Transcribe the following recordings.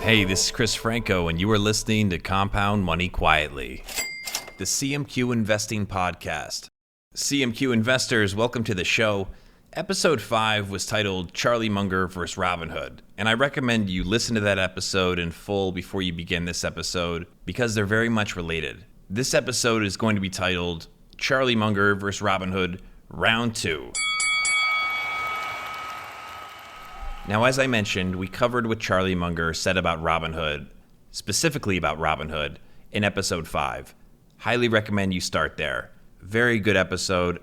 Hey, this is Chris Franco, and you are listening to Compound Money Quietly, the CMQ Investing Podcast. CMQ investors, welcome to the show. Episode 5 was titled Charlie Munger vs. Robinhood, and I recommend you listen to that episode in full before you begin this episode because they're very much related. This episode is going to be titled Charlie Munger vs. Robinhood, Round 2. Now, as I mentioned, we covered what Charlie Munger said about Robinhood, specifically about Robinhood, in episode 5. Highly recommend you start there. Very good episode,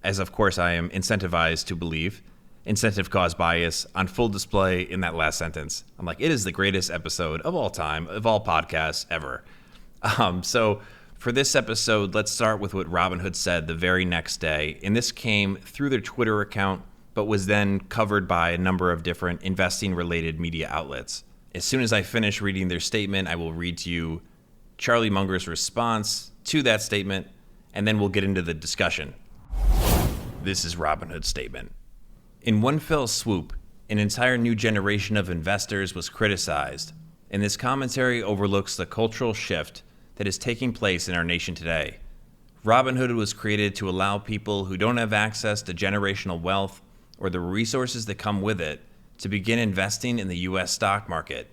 as of course I am incentivized to believe. Incentive cause bias on full display in that last sentence. I'm like, it is the greatest episode of all time, of all podcasts ever. So for this episode, let's start with what Robinhood said the very next day. And this came through their Twitter account, but was then covered by a number of different investing-related media outlets. As soon as I finish reading their statement, I will read to you Charlie Munger's response to that statement, and then we'll get into the discussion. This is Robinhood's statement. In one fell swoop, an entire new generation of investors was criticized, and this commentary overlooks the cultural shift that is taking place in our nation today. Robinhood was created to allow people who don't have access to generational wealth or the resources that come with it to begin investing in the U.S. stock market.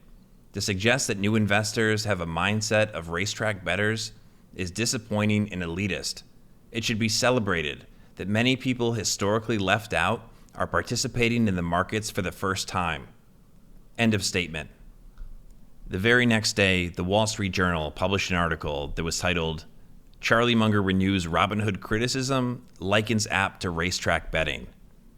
To suggest that new investors have a mindset of racetrack bettors is disappointing and elitist. It should be celebrated that many people historically left out are participating in the markets for the first time. End of statement. The very next day, the Wall Street Journal published an article that was titled, Charlie Munger Renews Robinhood Criticism, Likens App to Racetrack Betting.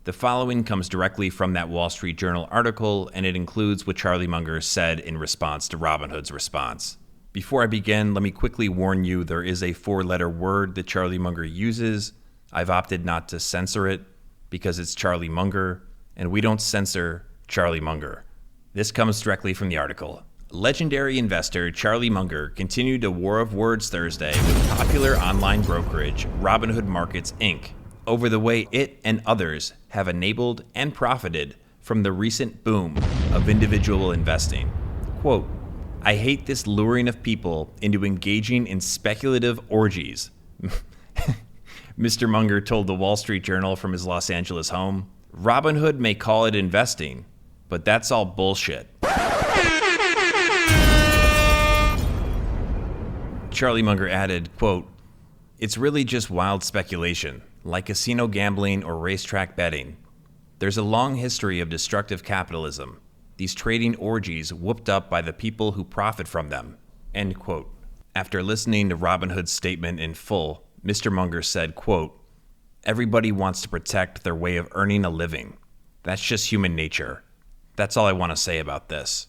The following comes directly from that Wall Street Journal article, and it includes what Charlie Munger said in response to Robinhood's response. Before I begin, let me quickly warn you there is a 4-letter word that Charlie Munger uses. I've opted not to censor it because it's Charlie Munger, and we don't censor Charlie Munger. This comes directly from the article. Legendary investor Charlie Munger continued a war of words Thursday with popular online brokerage Robinhood Markets, Inc., over the way it and others have enabled and profited from the recent boom of individual investing. Quote, I hate this luring of people into engaging in speculative orgies, Mr. Munger told the Wall Street Journal from his Los Angeles home. Robinhood may call it investing, but that's all bullshit. Charlie Munger added, quote, it's really just wild speculation, like casino gambling or racetrack betting. There's a long history of destructive capitalism, these trading orgies whooped up by the people who profit from them, end quote. After listening to Robinhood's statement in full, Mr. Munger said, quote, everybody wants to protect their way of earning a living. That's just human nature. That's all I want to say about this.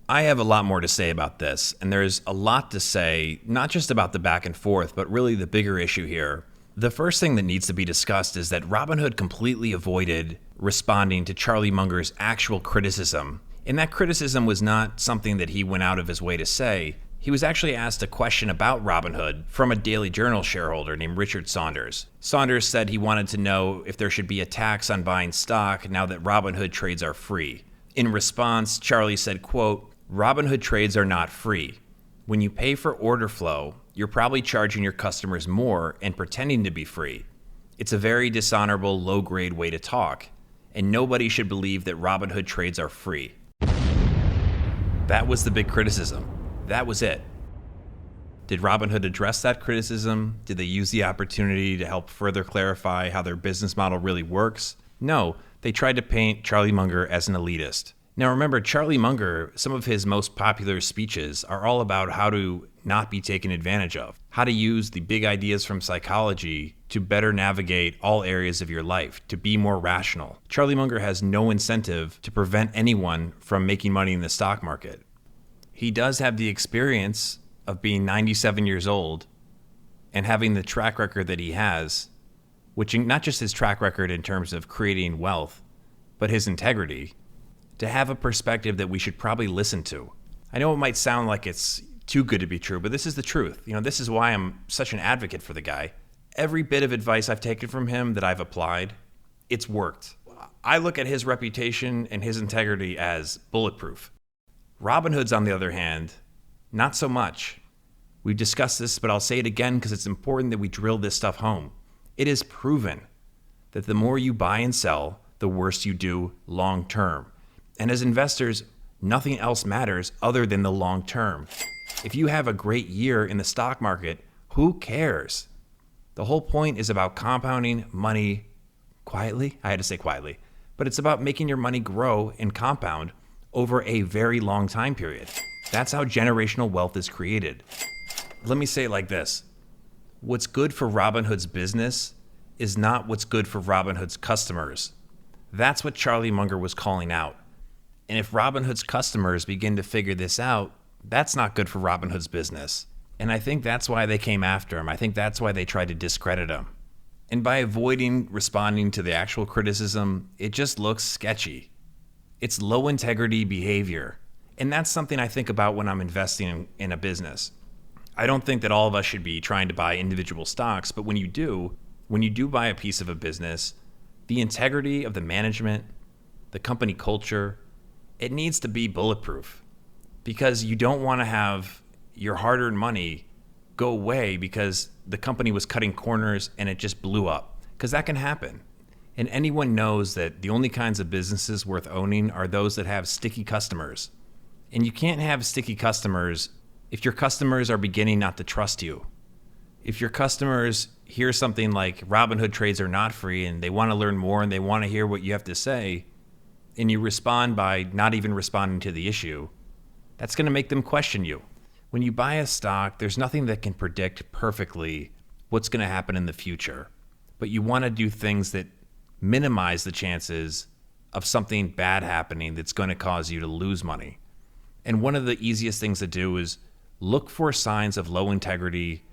I have a lot more to say about this, and there's a lot to say, not just about the back and forth, but really the bigger issue here. The first thing that needs to be discussed is that Robinhood completely avoided responding to Charlie Munger's actual criticism. And that criticism was not something that he went out of his way to say. He was actually asked a question about Robinhood from a Daily Journal shareholder named Richard Saunders. Saunders said he wanted to know if there should be a tax on buying stock now that Robinhood trades are free. In response, Charlie said, quote, Robinhood trades are not free. When you pay for order flow, you're probably charging your customers more and pretending to be free. It's a very dishonorable, low-grade way to talk, and nobody should believe that Robinhood trades are free. That was the big criticism. That was it. Did Robinhood address that criticism? Did they use the opportunity to help further clarify how their business model really works? No, they tried to paint Charlie Munger as an elitist. Now remember, Charlie Munger, some of his most popular speeches are all about how to not be taken advantage of, how to use the big ideas from psychology to better navigate all areas of your life, to be more rational. Charlie Munger has no incentive to prevent anyone from making money in the stock market. He does have the experience of being 97 years old and having the track record that he has, which not just his track record in terms of creating wealth, but his integrity, to have a perspective that we should probably listen to. I know it might sound like it's too good to be true, but this is the truth. You know, this is why I'm such an advocate for the guy. Every bit of advice I've taken from him that I've applied, it's worked. I look at his reputation and his integrity as bulletproof. Robinhood's, on the other hand, not so much. We've discussed this, but I'll say it again because it's important that we drill this stuff home. It is proven that the more you buy and sell, the worse you do long term. And as investors, nothing else matters other than the long term. If you have a great year in the stock market, who cares? The whole point is about compounding money quietly. I had to say quietly, but it's about making your money grow and compound over a very long time period. That's how generational wealth is created. Let me say it like this. What's good for Robinhood's business is not what's good for Robinhood's customers. That's what Charlie Munger was calling out. And if Robinhood's customers begin to figure this out, that's not good for Robinhood's business. And I think that's why they came after him. I think that's why they tried to discredit him. And by avoiding responding to the actual criticism, it just looks sketchy. It's low integrity behavior. And that's something I think about when I'm investing in a business. I don't think that all of us should be trying to buy individual stocks, but when you do buy a piece of a business, the integrity of the management, the company culture, it needs to be bulletproof, because you don't want to have your hard-earned money go away because the company was cutting corners and it just blew up, because that can happen. And anyone knows that the only kinds of businesses worth owning are those that have sticky customers. And you can't have sticky customers if your customers are beginning not to trust you. If your customers hear something like Robinhood trades are not free and they want to learn more and they want to hear what you have to say, and you respond by not even responding to the issue, that's going to make them question you. When you buy a stock, there's nothing that can predict perfectly what's going to happen in the future, but you want to do things that minimize the chances of something bad happening that's going to cause you to lose money. And one of the easiest things to do is look for signs of low integrity,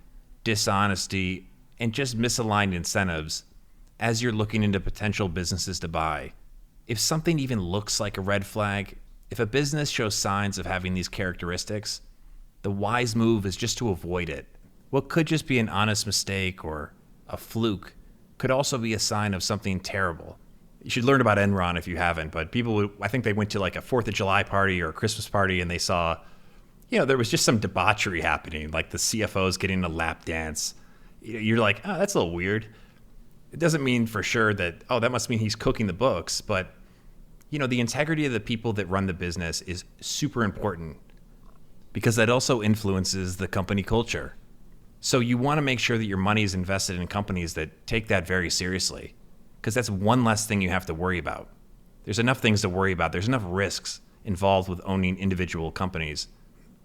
dishonesty, and just misaligned incentives as you're looking into potential businesses to buy. If something even looks like a red flag, if a business shows signs of having these characteristics, the wise move is just to avoid it. What could just be an honest mistake or a fluke could also be a sign of something terrible. You should learn about Enron if you haven't, but I think they went to like a 4th of July party or a Christmas party and they saw, there was just some debauchery happening, like the CFO's getting a lap dance. You're like, oh, that's a little weird. It doesn't mean for sure that, that must mean he's cooking the books, but the integrity of the people that run the business is super important because that also influences the company culture. So you want to make sure that your money is invested in companies that take that very seriously, because that's one less thing you have to worry about. There's enough things to worry about. There's enough risks involved with owning individual companies.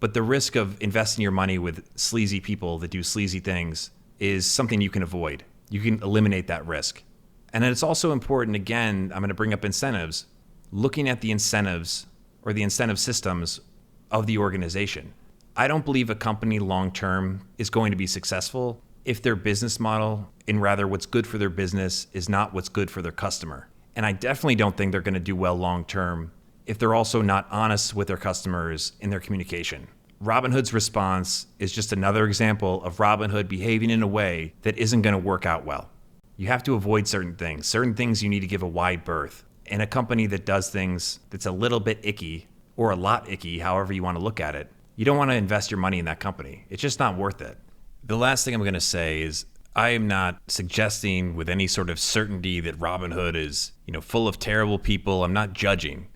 But the risk of investing your money with sleazy people that do sleazy things is something you can avoid. You can eliminate that risk. And then it's also important, again, I'm going to bring up incentives, looking at the incentives or the incentive systems of the organization. I don't believe a company long-term is going to be successful if their business model, and rather what's good for their business, is not what's good for their customer. And I definitely don't think they're going to do well long-term if they're also not honest with their customers in their communication. Robinhood's response is just another example of Robinhood behaving in a way that isn't going to work out well. You have to avoid certain things. Certain things you need to give a wide berth. And a company that does things that's a little bit icky, or a lot icky, however you want to look at it, you don't want to invest your money in that company. It's just not worth it. The last thing I'm going to say is I am not suggesting with any sort of certainty that Robinhood is, full of terrible people. I'm not judging.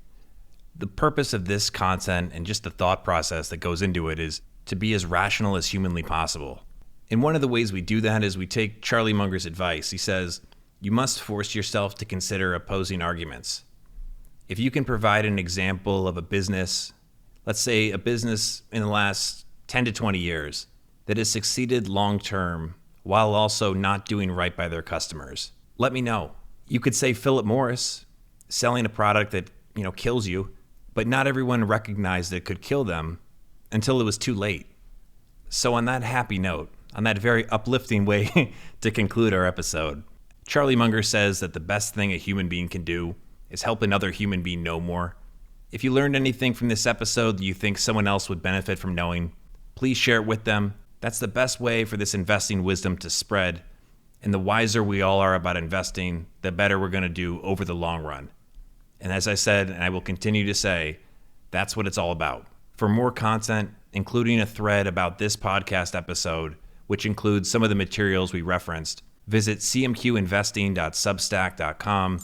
The purpose of this content and just the thought process that goes into it is to be as rational as humanly possible. And one of the ways we do that is we take Charlie Munger's advice. He says, you must force yourself to consider opposing arguments. If you can provide an example of a business, let's say a business in the last 10 to 20 years that has succeeded long-term while also not doing right by their customers, let me know. You could say Philip Morris selling a product that, kills you, but not everyone recognized it could kill them until it was too late. So on that happy note, on that very uplifting way to conclude our episode, Charlie Munger says that the best thing a human being can do is help another human being know more. If you learned anything from this episode that you think someone else would benefit from knowing, please share it with them. That's the best way for this investing wisdom to spread. And the wiser we all are about investing, the better we're going to do over the long run. And as I said, and I will continue to say, that's what it's all about. For more content, including a thread about this podcast episode, which includes some of the materials we referenced, visit cmqinvesting.substack.com.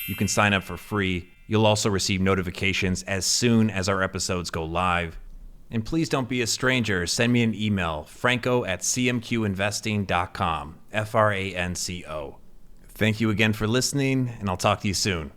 You can sign up for free. You'll also receive notifications as soon as our episodes go live. And please don't be a stranger. Send me an email, franco@cmqinvesting.com, Franco. Thank you again for listening, and I'll talk to you soon.